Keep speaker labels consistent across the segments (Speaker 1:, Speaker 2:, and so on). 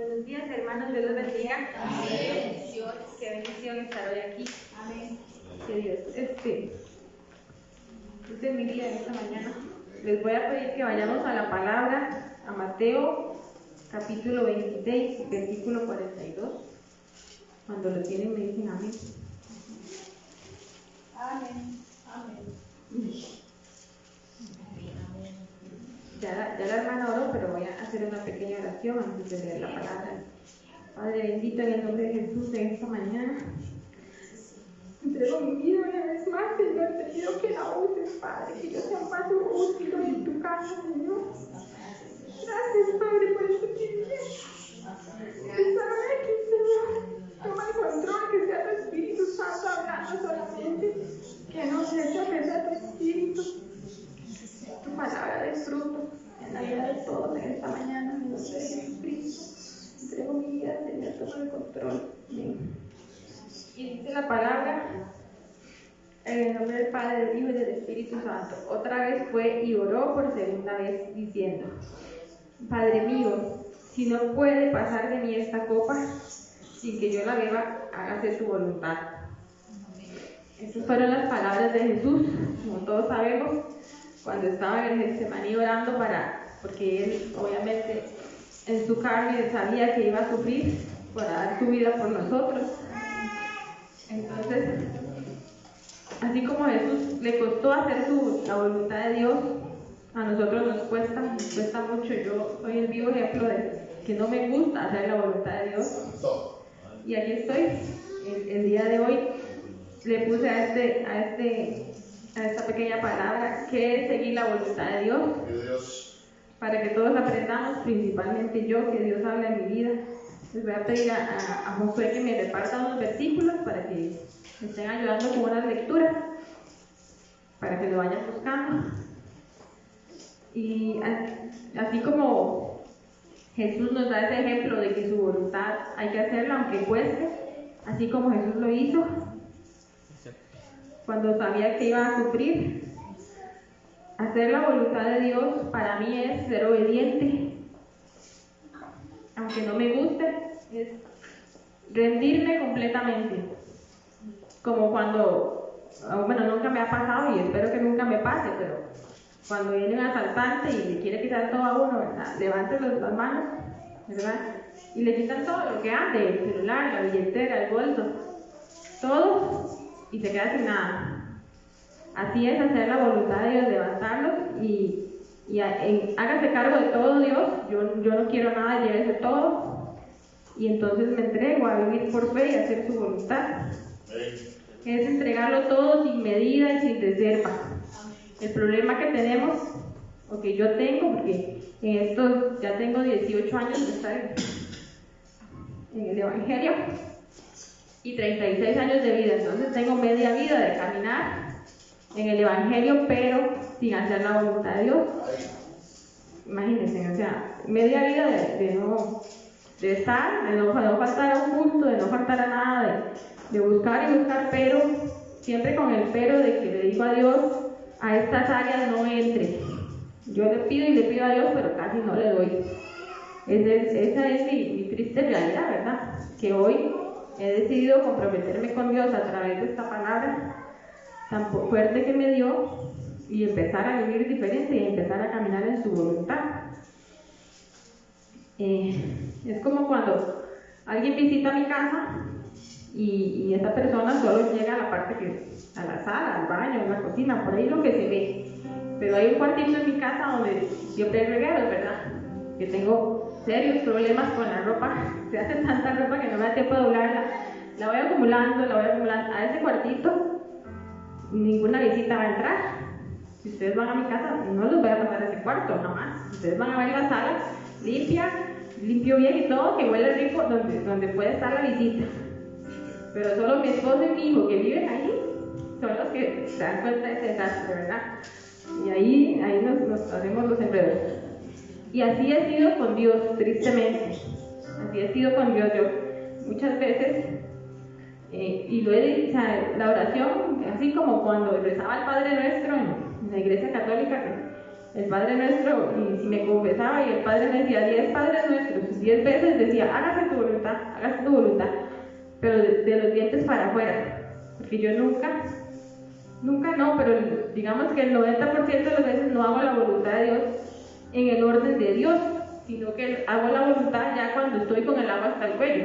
Speaker 1: Buenos días, hermanos, Dios los bendiga.
Speaker 2: Amén.
Speaker 1: Qué bendición estar hoy aquí.
Speaker 2: Amén.
Speaker 1: Que Dios use mi vida esta mañana. Les voy a pedir que vayamos a la palabra, a Mateo, capítulo 26, versículo 42. Cuando lo tienen, me dicen amén.
Speaker 2: Amén. Amén.
Speaker 1: Ya la hermana oró, pero voy a hacer una pequeña oración antes de leer la palabra. Padre bendito, en el nombre de Jesús, en esta mañana entrego mi vida una vez más, Señor. Te pido que la uses, Padre, que yo sea un vaso útil en tu casa, Señor. Gracias, Padre, por este privilegio. Saber que, Señor, toma el control, que sea tu Espíritu Santo hablando solamente, que no sea que sea tu Espíritu. Tu palabra de fruto en la vida de todos en esta mañana, en el nombre de Jesucristo. Entrego mi vida, Señor, toma el control. Amén. Y dice la palabra, en el nombre del Padre, del Hijo y del Espíritu Santo. Otra vez fue y oró por segunda vez, diciendo: Padre mío, si no puede pasar de mí esta copa sin que yo la beba, hágase tu voluntad. Estas fueron las palabras de Jesús, como todos sabemos, cuando estaba en el Getsemaní orando porque él obviamente en su carne sabía que iba a sufrir para dar su vida por nosotros. Entonces, así como a Jesús le costó hacer la voluntad de Dios, a nosotros nos cuesta mucho. Yo soy el vivo ejemplo de que no me gusta hacer la voluntad de Dios. Y aquí estoy, el día de hoy le puse a esta pequeña palabra, que es seguir la voluntad de Dios, para que todos aprendamos, principalmente yo, que Dios habla en mi vida. Les voy a pedir a Josué que me reparta unos versículos para que me estén ayudando con unas lecturas, para que lo vayan buscando. Y así como Jesús nos da ese ejemplo de que su voluntad hay que hacerla aunque cueste, así como Jesús lo hizo cuando sabía que iba a sufrir. Hacer la voluntad de Dios para mí es ser obediente, aunque no me guste, es rendirme completamente. Como cuando, nunca me ha pasado y espero que nunca me pase, pero cuando viene un asaltante y le quiere quitar todo a uno, ¿verdad? Levante las manos, ¿verdad? Y le quitan todo lo que ande, el celular, la billetera, el bolso, todo, y se queda sin nada. Así es hacer la voluntad de Dios, levantarlos y hágase cargo de todo, Dios. Yo no quiero nada, llévese todo. Y entonces me entrego a vivir por fe y hacer su voluntad. Es entregarlo todo sin medida y sin reserva. El problema que tenemos, o que yo tengo, porque en esto ya tengo 18 años de estar en el Evangelio y 36 años de vida, entonces tengo media vida de caminar en el Evangelio, pero sin hacer la voluntad de Dios. Imagínense, o sea, media vida de no faltar a un culto, de no faltar a nada, de buscar y buscar, pero siempre con el pero de que le digo a Dios: a estas áreas no entre. Yo le pido a Dios, pero casi no le doy. Esa es mi triste realidad, ¿verdad? Que hoy he decidido comprometerme con Dios a través de esta palabra tan fuerte que me dio y empezar a vivir diferente y empezar a caminar en su voluntad. Es como cuando alguien visita mi casa y esa persona solo llega a la parte a la sala, al baño, a la cocina, por ahí lo que se ve. Pero hay un cuartito en mi casa donde siempre hay regueros, ¿verdad? Que tengo serios problemas con la ropa. Se hace tanta ropa que no me da tiempo de doblarla. La voy acumulando. A ese cuartito ninguna visita va a entrar. Si ustedes van a mi casa, no les voy a pasar ese cuarto, nomás. Ustedes van a ver la sala limpio bien y todo, que huele rico, donde puede estar la visita. Pero solo mi esposo y mi hijo que viven ahí son los que se dan cuenta de ese desastre, ¿verdad? Y ahí nos hacemos los enredos. Y así he sido con Dios, tristemente. Así he sido con Dios yo. Muchas veces, y lo he dicho, o sea, la oración, así como cuando rezaba el Padre Nuestro en la Iglesia Católica, el Padre Nuestro, y si me confesaba y el Padre me decía 10 Padres Nuestros, 10 veces decía, hágase tu voluntad, pero de los dientes para afuera, porque yo nunca no, pero digamos que el 90% de las veces no hago la voluntad de Dios en el orden de Dios, sino que hago la voluntad ya cuando estoy con el agua hasta el cuello.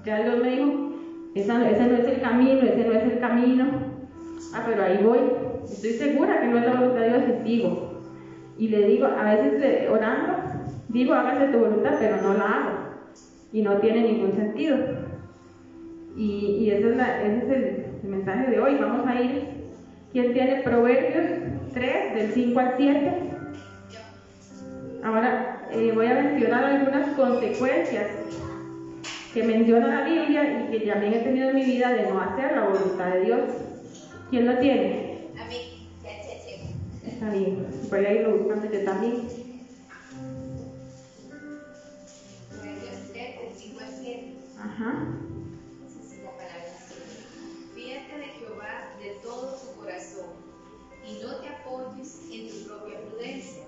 Speaker 1: Ya Dios me dijo, ese no es el camino, pero ahí voy, estoy segura que no es la voluntad de Dios y sigo. Y le digo, a veces orando, digo, hágase tu voluntad, pero no la hago, y no tiene ningún sentido. Y ese es el mensaje de hoy. Vamos a ir, ¿quién tiene Proverbios 3, del 5 al 7? Ahora voy a mencionar algunas consecuencias que menciona la Biblia y que también he tenido en mi vida de no hacer la voluntad de Dios. ¿Quién lo tiene?
Speaker 2: A mí.
Speaker 1: Está bien, voy a irlo buscando yo también.
Speaker 2: Proverbios 3, del 5 al 7.
Speaker 1: Ajá.
Speaker 2: La palabra así. Fíjate de Jehová de todo tu corazón y no te apoyes en tu propia prudencia.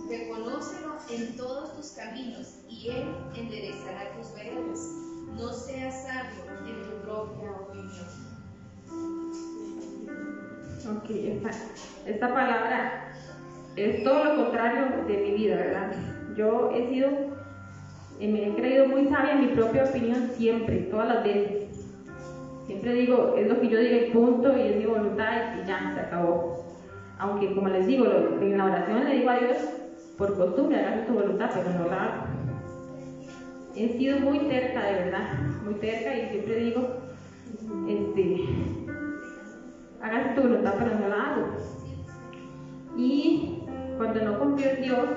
Speaker 2: Reconócelo en todos tus caminos y Él enderezará tus veredas. No seas sabio en tu propia opinión.
Speaker 1: Ok, esta palabra es todo lo contrario de mi vida, ¿verdad? Yo me he creído muy sabia en mi propia opinión siempre, todas las veces. Siempre digo, es lo que yo diga y punto, y es mi voluntad y ya, se acabó. Aunque, como les digo, en la oración le digo a Dios, por costumbre, hágase tu voluntad, pero no la hago. He sido muy terca, de verdad, muy terca, y siempre digo, hágase tu voluntad, pero no la hago. Y cuando no confío en Dios,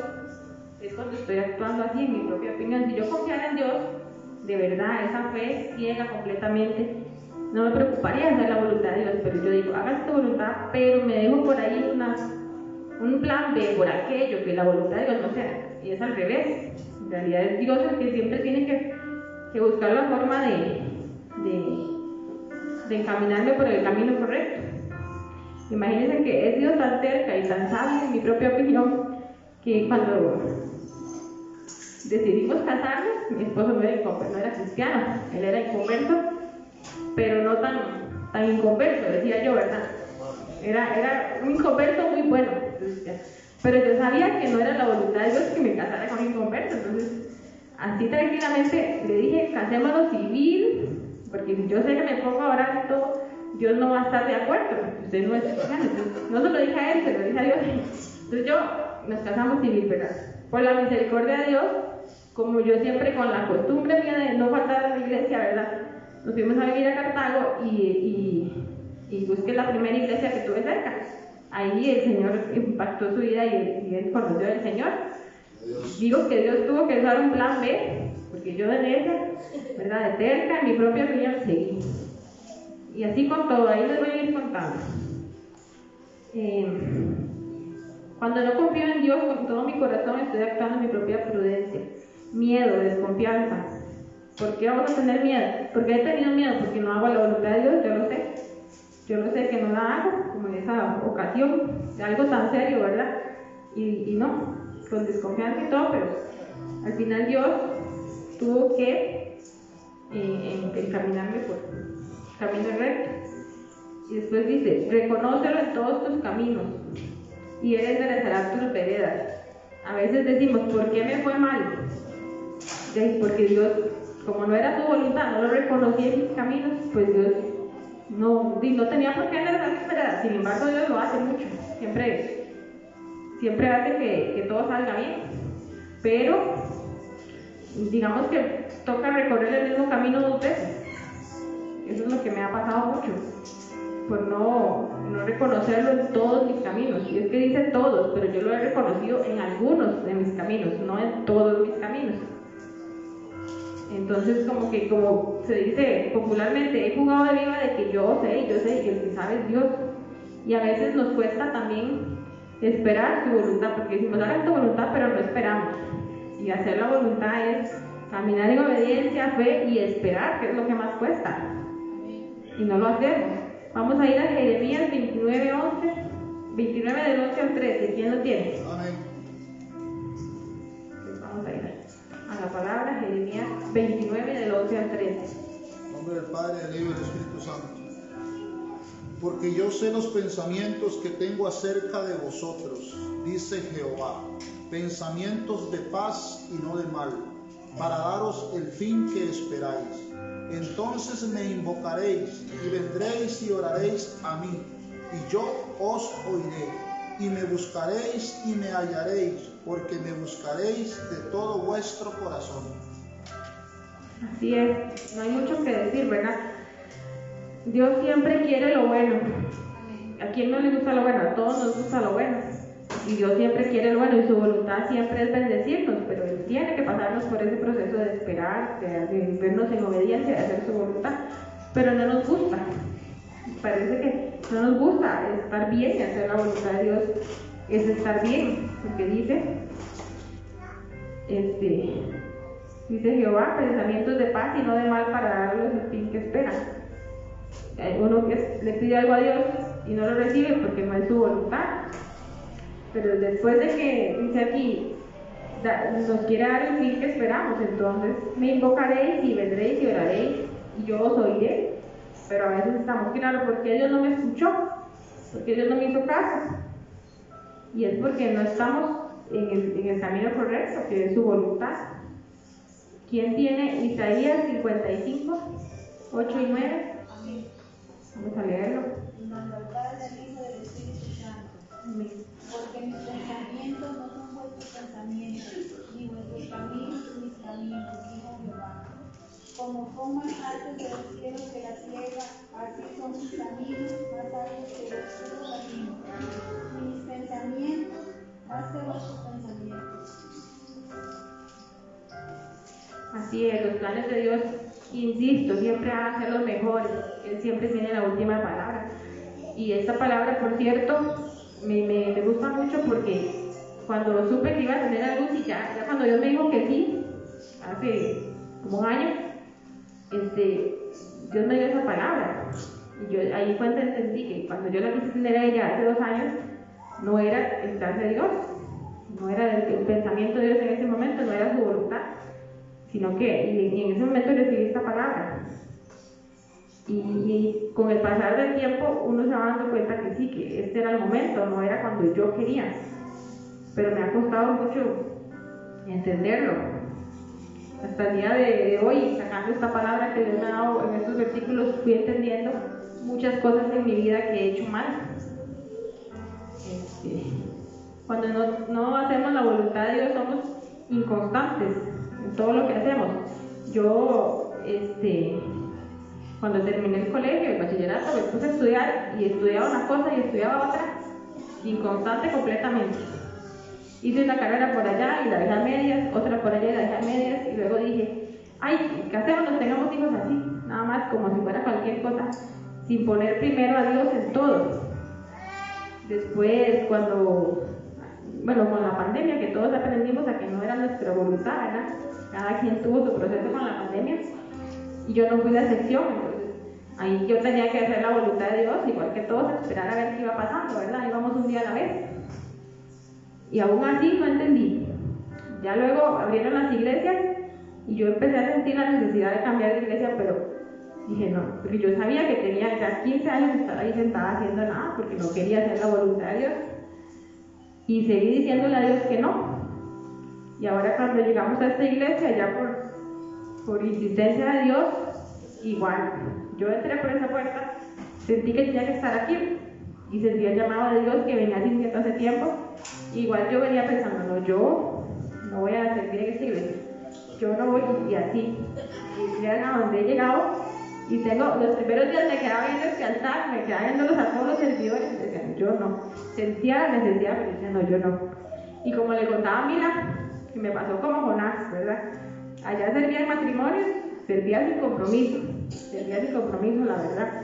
Speaker 1: es cuando estoy actuando así, en mi propia opinión. Si yo confiara en Dios, de verdad, esa fe ciega completamente, no me preocuparía hacer la voluntad de Dios, pero yo digo, hágase tu voluntad, pero me dejo por ahí un plan B por aquello, que la voluntad de Dios no sea, y es al revés. En realidad es Dios el que siempre tiene que buscar la forma de encaminarme por el camino correcto. Imagínense que he sido tan terca y tan sabia en mi propia opinión, que cuando decidimos casarnos, mi esposo no era cristiano, él era inconverso, pero no tan inconverso, decía yo, ¿verdad? Era un inconverso muy bueno, pero yo sabía que no era la voluntad de Dios que me casara con un inconverso. Entonces, así tranquilamente le dije, casémonos civil, porque si yo sé que me pongo a orar y todo, Dios no va a estar de acuerdo, usted no es cristiano. Entonces, no se lo dije a él, se lo dije a Dios. Entonces nos casamos civil, ¿verdad? Por la misericordia de Dios, como yo siempre con la costumbre mía de no faltar a la iglesia, ¿verdad? Nos fuimos a vivir a Cartago y busqué la primera iglesia que tuve cerca. Ahí el Señor impactó su vida y él conoció al Señor. Digo que Dios tuvo que usar un plan B, porque yo de esa, ¿verdad? De cerca, en mi propia opinión, seguí. Y así con todo, ahí les voy a ir contando. Cuando no confío en Dios con todo mi corazón, estoy actuando en mi propia prudencia. Miedo, desconfianza. ¿Por qué vamos a tener miedo? Porque he tenido miedo, porque no hago la voluntad de Dios, yo lo sé. Yo lo sé que no la hago, como en esa ocasión, de algo tan serio, ¿verdad? Y no, con desconfianza y todo, pero al final Dios tuvo que encaminarme por camino recto. Y después dice, reconócelo en todos tus caminos y Él enderezará tus veredas. A veces decimos, ¿por qué me fue mal? Porque Dios, como no era su voluntad, no lo reconocía en mis caminos, pues Dios no tenía por qué enderezar mis veredas. Sin embargo, Dios lo hace mucho, siempre hace que todo salga bien, pero digamos que toca recorrer el mismo camino 2 veces. Eso es lo que me ha pasado mucho, por no reconocerlo en todos mis caminos. Y es que dice todos, pero yo lo he reconocido en algunos de mis caminos, no en todos mis caminos. Entonces, como se dice popularmente, he jugado de viva de que yo sé, y el que sabe es Dios. Y a veces nos cuesta también esperar su voluntad, porque decimos, hagan tu voluntad, pero no esperamos. Y hacer la voluntad es caminar en obediencia, fe y esperar, que es lo que más cuesta. Y no lo hacemos. Vamos a ir a Jeremías 29:11, 29 del 11 al 13, ¿quién lo tiene?
Speaker 3: Amén.
Speaker 1: Pues vamos a ir a la palabra, Jeremías 29 del 11 al 13.
Speaker 3: En nombre del Padre, del Hijo y del Espíritu Santo. Porque yo sé los pensamientos que tengo acerca de vosotros, dice Jehová, pensamientos de paz y no de mal, para daros el fin que esperáis. Entonces me invocaréis y vendréis y oraréis a mí, y yo os oiré, y me buscaréis y me hallaréis, porque me buscaréis de todo vuestro corazón.
Speaker 1: Así es, no hay mucho que decir, ¿verdad? Dios siempre quiere lo bueno. ¿A quién no le gusta lo bueno? A todos nos gusta lo bueno. Y Dios siempre quiere lo bueno y su voluntad siempre es bendecirnos, pero Él tiene que pasarnos por ese proceso de esperar, de vernos en obediencia, de hacer su voluntad. Pero no nos gusta. Parece que no nos gusta estar bien y hacer la voluntad de Dios es estar bien, porque dice Jehová, pensamientos de paz y no de mal para darles el fin que esperan. Uno que le pide algo a Dios y no lo recibe porque no es su voluntad, pero después de que dice aquí nos quiere dar el fin que esperamos, entonces me invocaréis y vendréis y oraréis y yo os oiré. Pero a veces estamos claros, porque Dios no me escuchó, porque Dios no me hizo caso, y es porque no estamos en el camino correcto, que es su voluntad. ¿Quién tiene Isaías 55, 8 y 9? Vamos a leerlo.
Speaker 4: En nombre del Padre, del Hijo y del Espíritu Santo.
Speaker 1: Amén.
Speaker 4: Porque mis pensamientos no son vuestros pensamientos, ni vuestros caminos mis caminos, dijo Jehová. Como son más altos de los cielos que la tierra, así son mis caminos más altos que vuestros caminos, y mis pensamientos más que vuestros pensamientos.
Speaker 1: Así es, los planes de Dios, insisto, siempre van a ser los mejores. Él siempre tiene la última palabra. Y esta palabra, por cierto, me gusta mucho porque cuando supe que iba a tener a luz y ya cuando Dios me dijo que sí, hace como un año, Dios me dio esa palabra. Y yo ahí fue donde entendí que cuando yo la quise tener a ella hace 2 años, no era el plan de Dios, no era el pensamiento de Dios en ese momento, no era su voluntad, sino que y en ese momento recibí esta palabra. Y con el pasar del tiempo uno se va dando cuenta que sí, que este era el momento, no era cuando yo quería. Pero me ha costado mucho entenderlo. Hasta el día de hoy, sacando esta palabra que Dios me ha dado en estos versículos, fui entendiendo muchas cosas en mi vida que he hecho mal. Cuando no hacemos la voluntad de Dios, somos inconstantes en todo lo que hacemos. Yo, cuando terminé el colegio, el bachillerato, me puse a estudiar y estudiaba una cosa y estudiaba otra, inconstante completamente. Hice una carrera por allá y la dejé a medias, otra por allá y la dejé a medias, y luego dije, ay, ¿qué hacemos? Nos tengamos hijos así, nada más como si fuera cualquier cosa, sin poner primero a Dios en todo. Después, con la pandemia, que todos aprendimos a que no era nuestra voluntad, ¿verdad? Cada quien tuvo su proceso con la pandemia, y yo no fui la excepción. Entonces, ahí yo tenía que hacer la voluntad de Dios, igual que todos, esperar a ver qué iba pasando, ¿verdad? Íbamos un día a la vez. Y aún así no entendí. Ya luego abrieron las iglesias y yo empecé a sentir la necesidad de cambiar de iglesia, pero dije no, porque yo sabía que tenía ya 15 años de estar ahí sentada haciendo nada, porque no quería hacer la voluntad de Dios. Y seguí diciéndole a Dios que no. Y ahora cuando llegamos a esta iglesia, ya por insistencia de Dios, igual, yo entré por esa puerta, sentí que tenía que estar aquí. Y sentí el llamado de Dios que venía sintiendo hace tiempo. Igual yo venía pensando, no, yo no voy a servir en esta iglesia, yo no voy, y así. Y a donde he llegado, y los primeros días me quedaba viendo este altar, me quedaba viéndolos a todos los servidores, y decía, yo no. Sentía la necesidad, pero decía, no, yo no. Y como le contaba a Mila, que me pasó como Jonás, ¿verdad? Allá servía en matrimonios, servía sin compromiso, la verdad.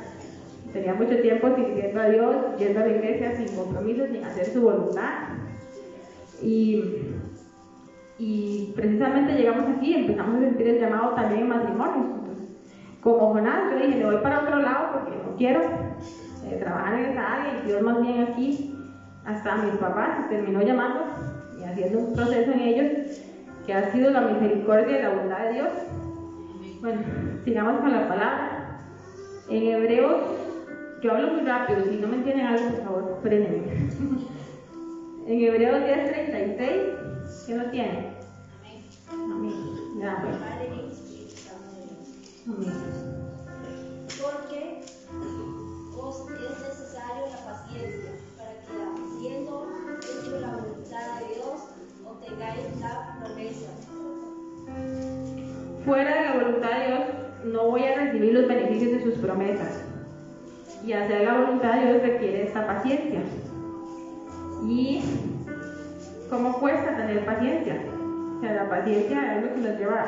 Speaker 1: Tenía mucho tiempo sirviendo a Dios, yendo a la iglesia sin compromiso, sin hacer su voluntad. Y precisamente llegamos aquí y empezamos a sentir el llamado también en matrimonios. Entonces, como Jonás, yo dije, me voy para otro lado porque no quiero trabajar en esa área y Dios más bien aquí. hasta a mis papás, terminó llamando y haciendo un proceso en ellos que ha sido la misericordia y la bondad de Dios. Bueno, sigamos con la palabra. En Hebreos, yo hablo muy rápido, si no me entienden algo, por favor, frénenme. En Hebreos 10:36, ¿qué lo tiene? Amén. Gracias. Amén.
Speaker 5: Porque os es necesario la paciencia para que, haciendo hecho la voluntad de Dios, obtengáis la promesa.
Speaker 1: Fuera de la voluntad de Dios, no voy a recibir los beneficios de sus promesas. Y hacer la voluntad de Dios requiere esta paciencia. ¿Y cómo cuesta tener paciencia? O sea, la paciencia es lo que nos lleva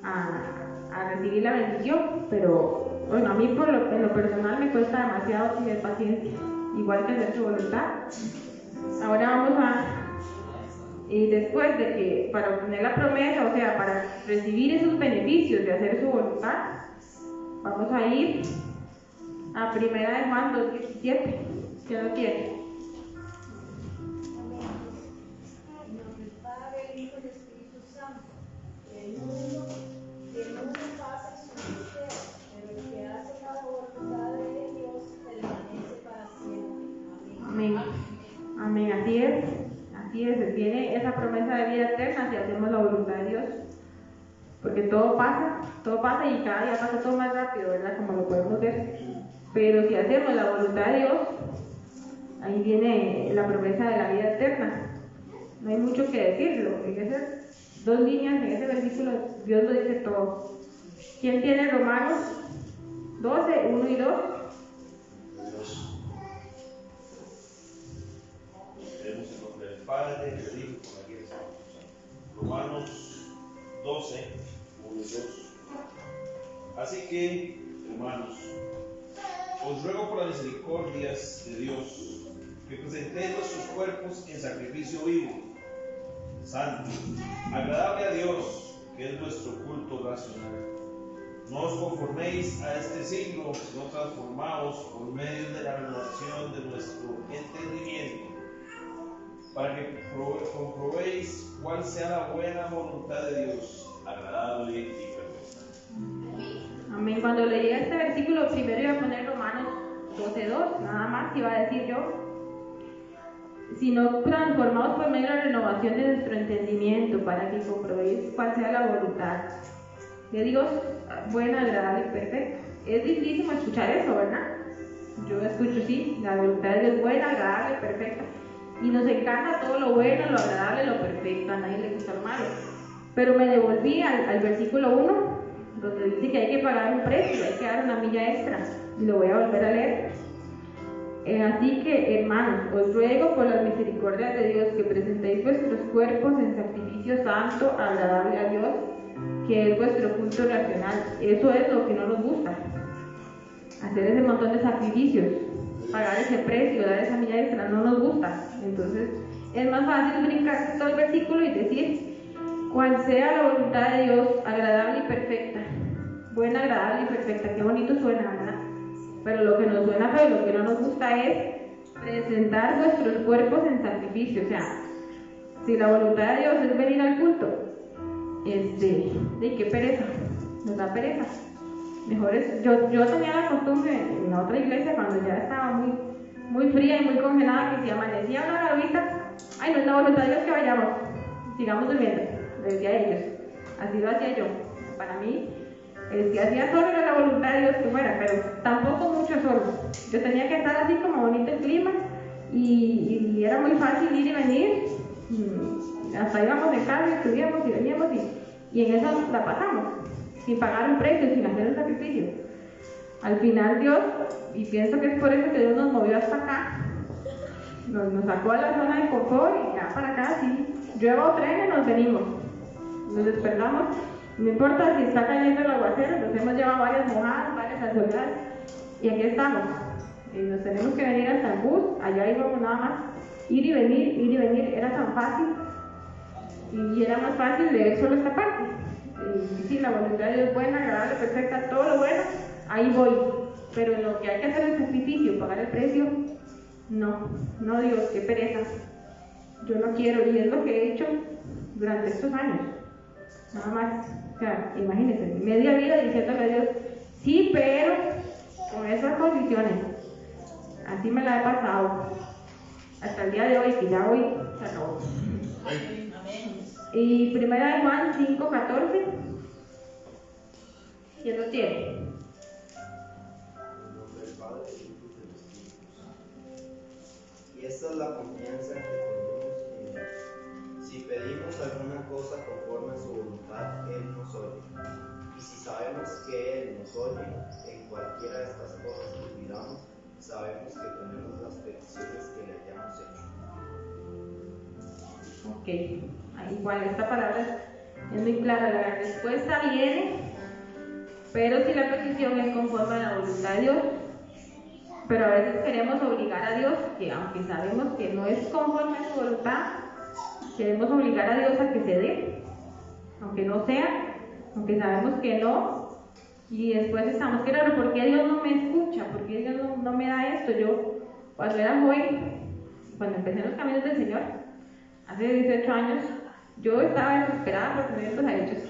Speaker 1: a recibir la bendición, pero bueno, a mí en lo personal me cuesta demasiado tener paciencia, igual que hacer su voluntad. Ahora vamos y después de que para obtener la promesa, o sea, para recibir esos beneficios de hacer su voluntad, vamos a ir a 1 de Juan 2:17. ¿Qué lo tiene?
Speaker 5: En nombre del Padre, el Hijo y el Espíritu Santo, el mundo pasa su deseo, pero el que hace la voluntad de Dios permanece para siempre.
Speaker 1: Amén. Amén, así es. Así es, se tiene esa promesa de vida eterna si hacemos la voluntad de Dios. Porque todo pasa y cada día pasa todo más rápido, ¿verdad? Como lo podemos ver. Pero si hacemos la voluntad de Dios, ahí viene la promesa de la vida eterna. No hay mucho que decirlo. En esas 2 líneas, en ese versículo, Dios lo dice todo. ¿Quién tiene Romanos 12, 1 y 2?
Speaker 6: Tenemos el nombre del Padre, del Hijo y por aquí del Espíritu Santo. Romanos 12, 1 y 2. Así que, hermanos, os ruego por las misericordias de Dios que presentéis vuestros cuerpos en sacrificio vivo, santo, agradable a Dios, que es vuestro culto racional. No os conforméis a este siglo, sino transformaos por medio de la renovación de nuestro entendimiento, para que comprobéis cuál sea la buena voluntad de Dios, agradable y perfecta.
Speaker 1: Amén. Cuando leía este versículo, primero iba a poner Romanos 12:2, nada más iba a decir yo. Sino transformados por medio de la renovación de nuestro entendimiento, para que comprobéis cuál sea la voluntad de Dios, buena, agradable y perfecta. Es difícil escuchar eso, ¿verdad? Yo escucho, sí, la voluntad de Dios es buena, agradable y perfecta. Y nos encanta todo lo bueno, lo agradable, lo perfecto, a nadie le gusta lo malo. Pero me devolví al versículo 1, donde dice que hay que pagar un precio, hay que dar una milla extra. Y lo voy a volver a leer. Así que, hermanos, os ruego por las misericordias de Dios que presentéis vuestros cuerpos en sacrificio santo, agradable a Dios, que es vuestro culto racional. Eso es lo que no nos gusta. Hacer ese montón de sacrificios, pagar ese precio, dar esa milla extra, no nos gusta. Entonces, es más fácil brincar todo el versículo y decir cuál sea la voluntad de Dios, agradable y perfecta. Buena, agradable y perfecta. Qué bonito suena, ¿verdad? Pero lo que nos suena feo, lo que no nos gusta es presentar nuestros cuerpos en sacrificio. O sea, si la voluntad de Dios es venir al culto, de qué pereza, nos da pereza. Mejor es, yo tenía la costumbre en otra iglesia, cuando ya estaba muy fría y muy congelada, que si amanecía una garabita, ay, no es la voluntad de Dios que vayamos, sigamos durmiendo, le decía a ellos. Así lo hacía yo. Para mí, el que hacía solo era la voluntad de Dios que fuera, pero tampoco mucho solo. Yo tenía que estar así como bonito el clima y era muy fácil ir y venir. Hasta íbamos en carro, estudiamos y veníamos y en eso la pasamos, sin pagar un precio, sin hacer un sacrificio. Al final Dios, y pienso que es por eso que Dios nos movió hasta acá, nos sacó a la zona de confort y ya para acá, sí, llueva o truene, nos venimos, nos despertamos. No importa si está cayendo el aguacero, nos hemos llevado varias mojadas, varias asoleadas, y aquí estamos. Nos tenemos que venir hasta el bus, allá íbamos nada más, ir y venir, era tan fácil, y era más fácil leer solo esta parte. Y sí, la voluntad de Dios es buena, agradable, perfecta, todo lo bueno, ahí voy. Pero en lo que hay que hacer el sacrificio, pagar el precio, no Dios, qué pereza, yo no quiero, y es lo que he hecho durante estos años, nada más. O sea, imagínense, media vida diciéndole a Dios, sí, pero con esas condiciones, así me la he pasado, hasta el día de hoy, que ya hoy se acabó. Y 1 Juan 5:14, ¿quién lo tiene?
Speaker 7: Y esta es la confianza que tenemos en Él. Si pedimos alguna cosa conforme a su voluntad, Él nos oye. Y si sabemos que Él nos oye en cualquiera de estas cosas que pidamos, sabemos que tenemos las peticiones que le hayamos hecho.
Speaker 1: Ok, igual esta palabra es muy clara, la respuesta viene, pero si la petición es conforme a la voluntad de Dios. Pero a veces queremos obligar a Dios, que aunque sabemos que no es conforme a su voluntad, queremos obligar a Dios a que se dé, aunque no sea, aunque sabemos que no, y después estamos, claro, ¿por qué Dios no me escucha? ¿Por qué Dios no me da esto? Yo, cuando era joven, cuando empecé en los caminos del Señor, hace 18 años, yo estaba desesperada por tener estos hechos.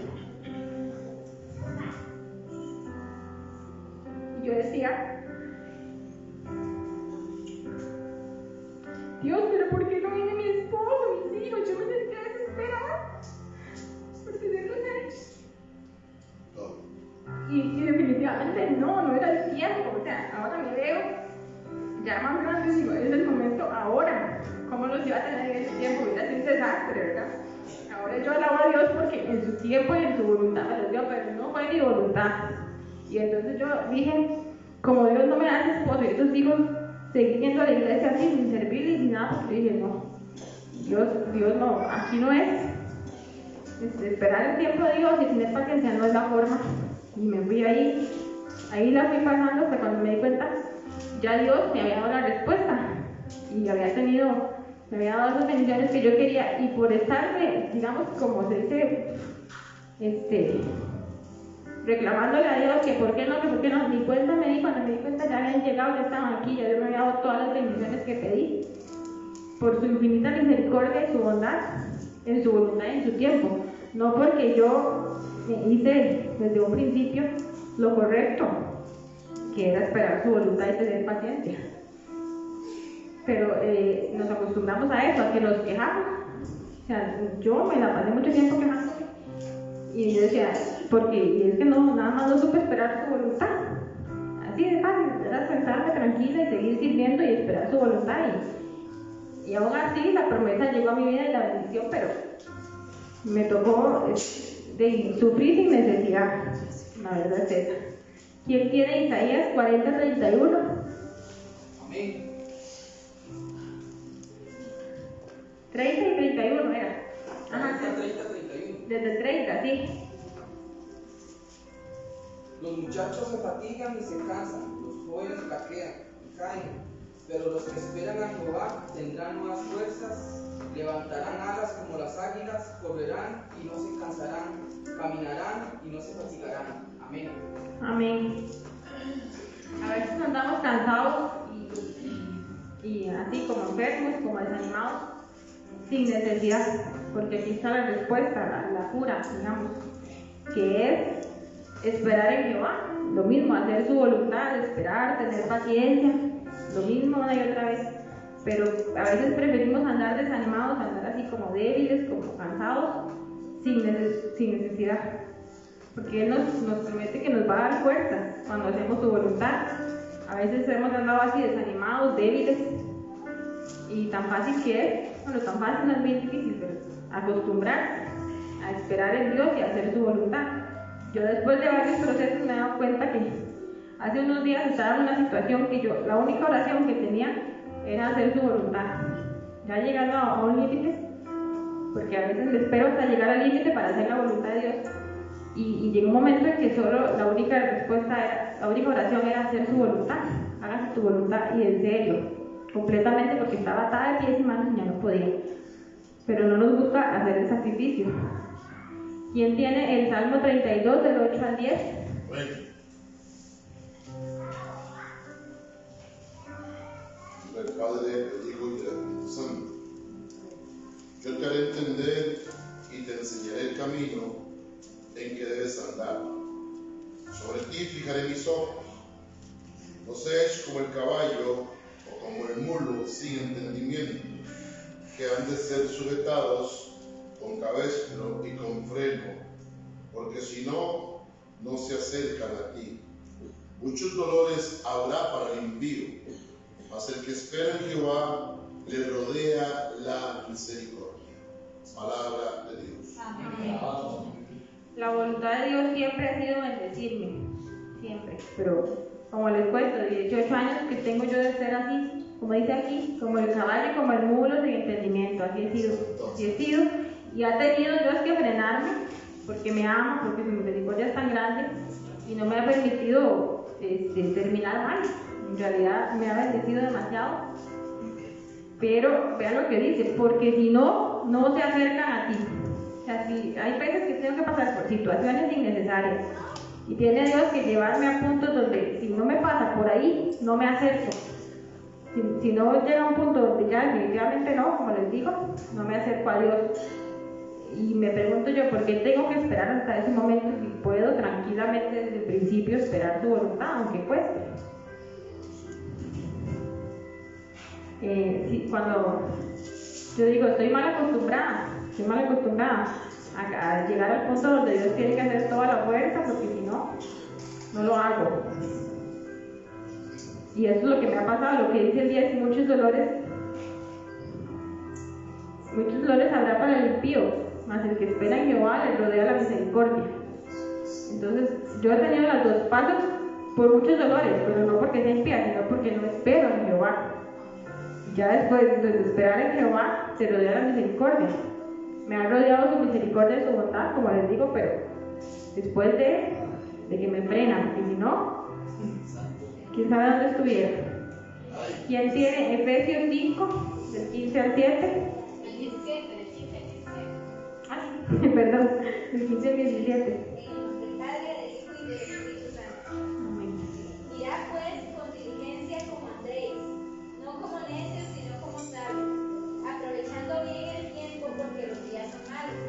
Speaker 1: Y yo decía, Dios, pero ¿por qué no viene mi esposo, mis hijos? Yo me sentía desesperada por tener los hechos. Y definitivamente no era el tiempo. O sea, ahora me veo ya más grande y digo, es el momento ahora. ¿Cómo los iba a tener en ese tiempo? Hubiera sido un desastre, ¿verdad? Ahora yo alabo a Dios porque en su tiempo y en su voluntad me los dio, pero no fue mi voluntad. Y entonces yo dije, como Dios no me da ese esposo y esos hijos, seguí yendo a la iglesia así, sin servirle y sin nada, porque dije, no, Dios no, aquí no es. Esperar el tiempo de Dios y tener paciencia no es la forma. Y me fui ahí la fui pasando hasta cuando me di cuenta, ya Dios me había dado la respuesta y me había dado esas bendiciones que yo quería, y por estarme, digamos, como se dice, reclamándole a Dios que por qué no, ni cuenta me di, cuando me di cuenta ya habían llegado, ya estaban aquí, ya Dios me había dado todas las bendiciones que pedí, por su infinita misericordia y su bondad, en su voluntad y en su tiempo, no porque yo hice desde un principio lo correcto, que era esperar su voluntad y tener paciencia. Pero nos acostumbramos a eso, a que nos quejamos. O sea, yo me la pasé mucho tiempo quejándome. Y yo decía, porque es que no, nada más no supe esperar su voluntad. Así de fácil, era sentarme tranquila y seguir sirviendo y esperar su voluntad. Y aún así la promesa llegó a mi vida y la bendición, pero me tocó sufrir sin necesidad. La verdad es esa. ¿Quién tiene Isaías 40:31?
Speaker 8: Amén.
Speaker 1: 30 y 31 era. Ajá.
Speaker 8: 30, 31.
Speaker 1: Desde 30, sí.
Speaker 8: Los muchachos se fatigan y se cansan, los jóvenes flaquean y caen, pero los que esperan a Jehová tendrán nuevas fuerzas, levantarán alas como las águilas, correrán y no se cansarán, caminarán y no se fatigarán. Amén.
Speaker 1: Amén. A veces andamos cansados y así como enfermos, como desanimados, sin necesidad, porque aquí está la respuesta, la cura, digamos, que es esperar en Jehová, lo mismo, hacer su voluntad, esperar, tener paciencia, lo mismo una y otra vez, pero a veces preferimos andar desanimados, andar así como débiles, como cansados, sin necesidad, porque Él nos promete que nos va a dar fuerza cuando hacemos su voluntad. A veces hemos andado así desanimados, débiles, y tan fácil que es, bueno, tan fácil no es bien difícil, pero acostumbrar a esperar en Dios y a hacer su voluntad. Yo después de varios procesos me he dado cuenta que hace unos días estaba en una situación que yo, la única oración que tenía era hacer su voluntad. Ya llegando a un límite, porque a veces me espero hasta llegar al límite para hacer la voluntad de Dios. Y llegó un momento en que solo la única oración era hacer su voluntad. Hágase tu voluntad, y en serio, completamente, porque estaba atada de pies y manos y ya no podía. Pero no nos gusta hacer el sacrificio. ¿Quién tiene el Salmo 32 del 8 al 10?
Speaker 9: Del Padre, del Hijo y del Espíritu Santo. Yo te haré entender y te enseñaré el camino en que debes andar. Sobre ti fijaré mis ojos. No seas como el caballo o como el mulo sin entendimiento, que han de ser sujetados con cabestro y con freno, porque si no, no se acercan a ti. Muchos dolores habrá para el impío, mas el que espera en Jehová le rodea la misericordia. Palabra de Dios.
Speaker 1: Amén. La voluntad de Dios siempre ha sido bendecirme, siempre, pero como les cuento, 18 años que tengo yo de ser así, como dice aquí, como el caballo, como el mulo sin entendimiento, así he sido, y ha tenido Dios que frenarme, porque me ama, porque su misericordia es tan grande, y no me ha permitido terminar mal. En realidad me ha bendecido demasiado, pero vean lo que dice, porque si no, no se acercan a ti. O sea, si hay veces que tengo que pasar por situaciones innecesarias, y tiene Dios que llevarme a puntos donde si no me pasa por ahí, no me acerco. Si no llega a un punto donde ya definitivamente no, como les digo, no me acerco a Dios. Y me pregunto yo, ¿por qué tengo que esperar hasta ese momento si puedo tranquilamente desde el principio esperar su voluntad, aunque cueste? Cuando yo digo, estoy mal acostumbrada a llegar al punto donde Dios tiene que hacer toda la fuerza, porque si no, no lo hago. Y eso es lo que me ha pasado, lo que dice el 10, muchos dolores habrá para el impío, mas el que espera en Jehová le rodea la misericordia. Entonces, yo he tenido las dos pasos por muchos dolores, pero no porque sea impía, sino porque no espero en Jehová. Ya después de esperar en Jehová, se rodea la misericordia. Me ha rodeado su misericordia y su bondad, como les digo, pero después de que me frenan, porque si no, quién sabe dónde estuviera. ¿Quién tiene Efesios 5, del 15 al 7?
Speaker 2: El 17.
Speaker 1: Ay, perdón, del 15 al 17.
Speaker 10: Del Padre, del Hijo y del Espíritu Santo. Mirad pues con diligencia como andréis, no como necios, sino como sabios, aprovechando bien el tiempo porque los días son malos.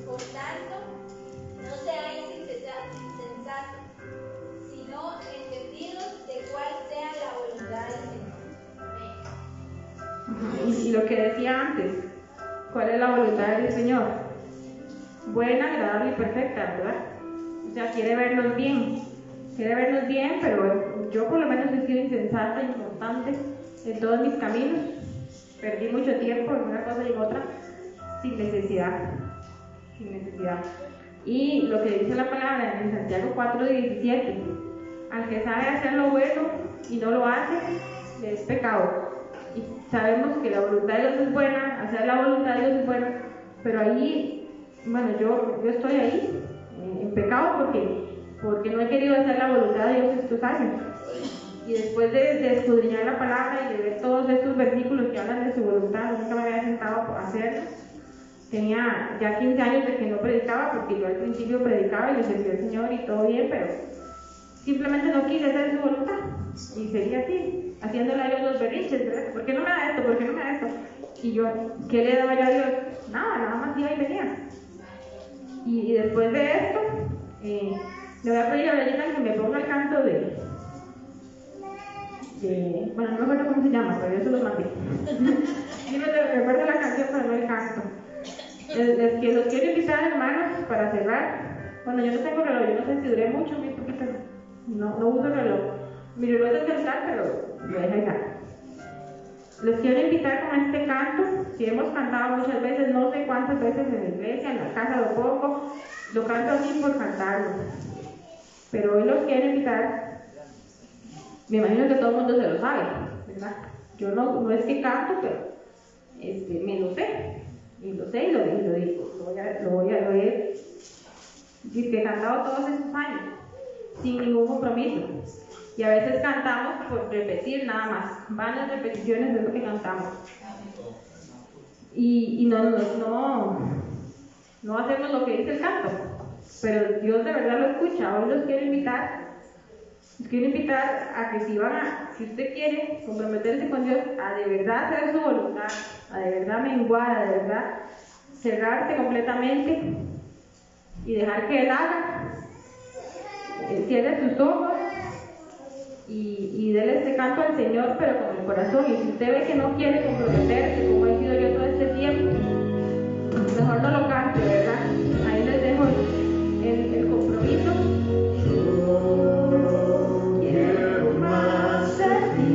Speaker 10: Por tanto, no seáis insensatos, sino entendidos de cuál sea la voluntad del Señor. Amén.
Speaker 1: Y lo que decía antes, ¿cuál es la voluntad del Señor? Buena, agradable y perfecta, ¿verdad? O sea, quiere vernos bien, pero yo por lo menos he sido insensata y inconstante en todos mis caminos. Perdí mucho tiempo en una cosa y en otra sin necesidad. Y lo que dice la palabra en Santiago 4:17, al que sabe hacer lo bueno y no lo hace, le es pecado. Y sabemos que la voluntad de Dios es buena, hacer la voluntad de Dios es buena, pero ahí, bueno, yo estoy ahí en pecado porque no he querido hacer la voluntad de Dios estos años. Y después de escudriñar la palabra y de ver todos estos versículos que hablan de su voluntad, nunca me había sentado a hacerlo. Tenía ya 15 años de que no predicaba, porque yo al principio predicaba y le servía al Señor y todo bien, pero simplemente no quise hacer su voluntad. Y seguía así, haciéndole a Dios los berrinches, ¿verdad? ¿Por qué no me da esto? ¿Por qué no me da esto? Y yo, ¿qué le daba yo a Dios? Nada más iba y venía. Y después de esto, le voy a pedir a Bellina que me ponga el canto bueno, no me acuerdo cómo se llama, pero yo se lo mandé. Yo no me recuerdo la canción, pero no el canto. Los quiero invitar, hermanos, para cerrar. Bueno, yo no tengo reloj, yo no sé si duré mucho, muy poquito. No uso reloj. Mi reloj es el celular, pero lo dejo allá. Los quiero invitar con este canto, que hemos cantado muchas veces, no sé cuántas veces en la iglesia, en la casa lo pongo, lo canto así por cantarlo. Pero hoy los quiero invitar. Me imagino que todo el mundo se lo sabe, ¿verdad? Yo no es que canto, pero me lo sé. Y lo sé y lo digo. Lo he cantado todos estos años, sin ningún compromiso. Y a veces cantamos por repetir nada más. Varias repeticiones de lo que cantamos. Y no hacemos lo que dice el canto. Pero Dios de verdad lo escucha. Hoy los quiero invitar a que si van si usted quiere comprometerse con Dios a de verdad hacer su voluntad, a de verdad menguar, a de verdad cerrarse completamente y dejar que Él haga, cierre sus ojos y déle este canto al Señor, pero con el corazón. Y si usted ve que no quiere comprometerse, como he sido yo todo este tiempo, mejor no lo cante, ¿verdad? Ahí les dejo el compromiso. Quiero más de ti.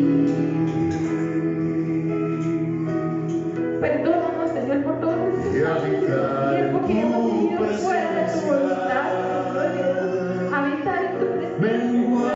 Speaker 1: Perdónanos, Señor, por todo este tiempo que hemos tenido fuera